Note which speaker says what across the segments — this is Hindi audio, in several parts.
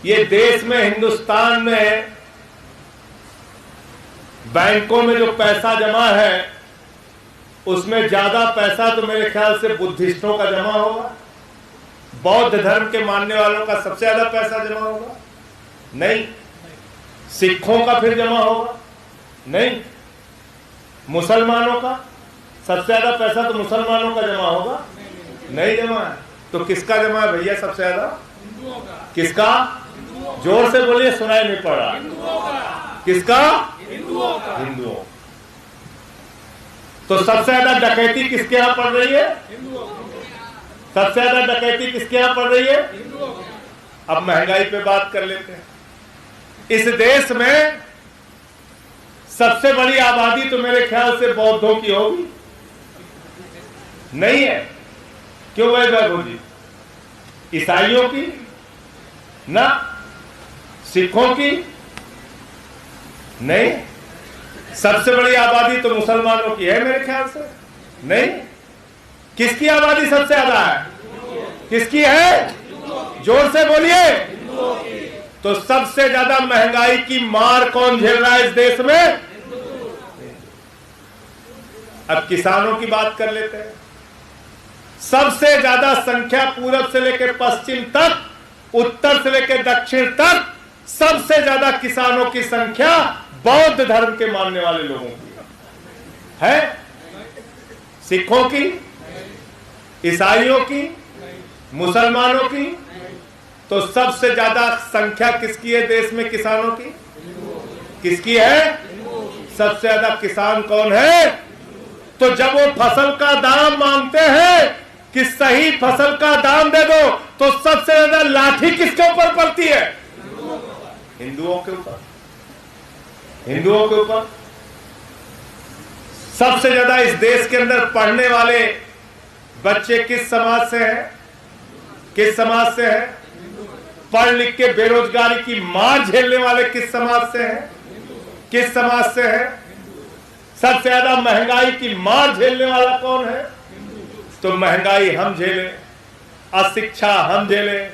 Speaker 1: ये देश में, हिंदुस्तान में बैंकों में जो पैसा जमा है उसमें ज्यादा पैसा तो मेरे ख्याल से बुद्धिस्टों का जमा होगा। बौद्ध धर्म के मानने वालों का सबसे ज्यादा पैसा जमा होगा? नहीं। सिखों का फिर जमा होगा? नहीं। मुसलमानों का सबसे ज्यादा पैसा तो मुसलमानों का जमा होगा? नहीं जमा है। तो किसका जमा है भैया सबसे ज्यादा? किसका? जोर से बोलिए, सुनाई नहीं पड़ रहा। किसका? हिंदुओं। तो सबसे ज्यादा डकैती किसके यहां पड़ रही है? सबसे ज्यादा डकैती किसके यहां पड़ रही है? अब महंगाई पे बात कर लेते हैं। इस देश में सबसे बड़ी आबादी तो मेरे ख्याल से बौद्धों की होगी? नहीं है। क्यों है वैभव जी? ईसाइयों की ना, सिखों की नहीं। सबसे बड़ी आबादी तो मुसलमानों की है मेरे ख्याल से? नहीं। किसकी आबादी सबसे ज्यादा है? किसकी है? जोर से बोलिए। तो सबसे ज्यादा महंगाई की मार कौन झेल रहा है इस देश में? अब किसानों की बात कर लेते हैं। सबसे ज्यादा संख्या पूरब से लेकर पश्चिम तक, उत्तर से लेकर दक्षिण तक सबसे ज्यादा किसानों की संख्या बौद्ध धर्म के मानने वाले लोगों की है। सिखों की, ईसाइयों की, मुसलमानों की। तो सबसे ज्यादा संख्या किसकी है देश में किसानों की? किसकी है? सबसे ज्यादा किसान कौन है? तो जब वो फसल का दाम मांगते हैं कि सही फसल का दाम दे दो, तो सबसे ज्यादा लाठी किसके ऊपर पड़ती है? हिंदुओं के ऊपर। हिंदुओं के ऊपर। सबसे ज्यादा इस देश के अंदर पढ़ने वाले बच्चे किस समाज से हैं? किस समाज से हैं? पढ़ लिख के बेरोजगारी की मार झेलने वाले किस समाज से हैं? किस समाज से हैं? सबसे ज्यादा महंगाई की मार झेलने वाला कौन है? तो महंगाई हम झेलें, अशिक्षा हम झेलें,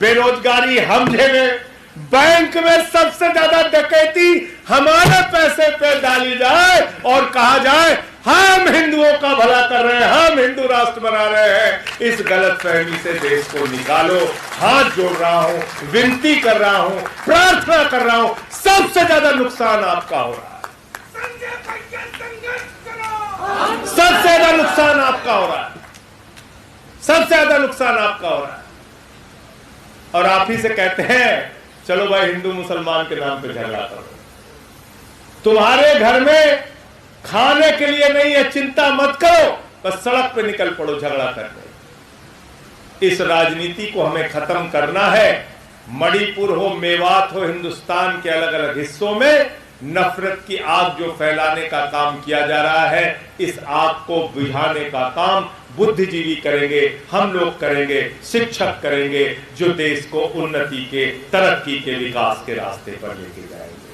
Speaker 1: बेरोजगारी हम झेलें, बैंक में सबसे ज्यादा डकैती हमारे पैसे पे डाली जाए और कहा जाए हम हिंदुओं का भला कर रहे हैं, हम हिंदू राष्ट्र बना रहे हैं। इस गलतफहमी से देश को निकालो। हाथ जोड़ रहा हूं, विनती कर रहा हूं, प्रार्थना कर रहा हूं। सबसे ज्यादा नुकसान आपका हो रहा है। सबसे ज्यादा नुकसान आपका हो रहा है। सबसे ज्यादा नुकसान आपका हो रहा है। और आप ही से कहते हैं चलो भाई हिंदू मुसलमान के नाम पे झगड़ा करो। तुम्हारे घर में खाने के लिए नहीं है, चिंता मत करो, बस सड़क पे निकल पड़ो झगड़ा करने। इस राजनीति को हमें खत्म करना है। मणिपुर हो, मेवात हो, हिंदुस्तान के अलग अलग हिस्सों में नफरत की आग जो फैलाने का काम किया जा रहा है, इस आग को बुझाने का काम बुद्धिजीवी करेंगे, हम लोग करेंगे, शिक्षक करेंगे, जो देश को उन्नति के, तरक्की के, विकास के रास्ते पर लेके जाएंगे।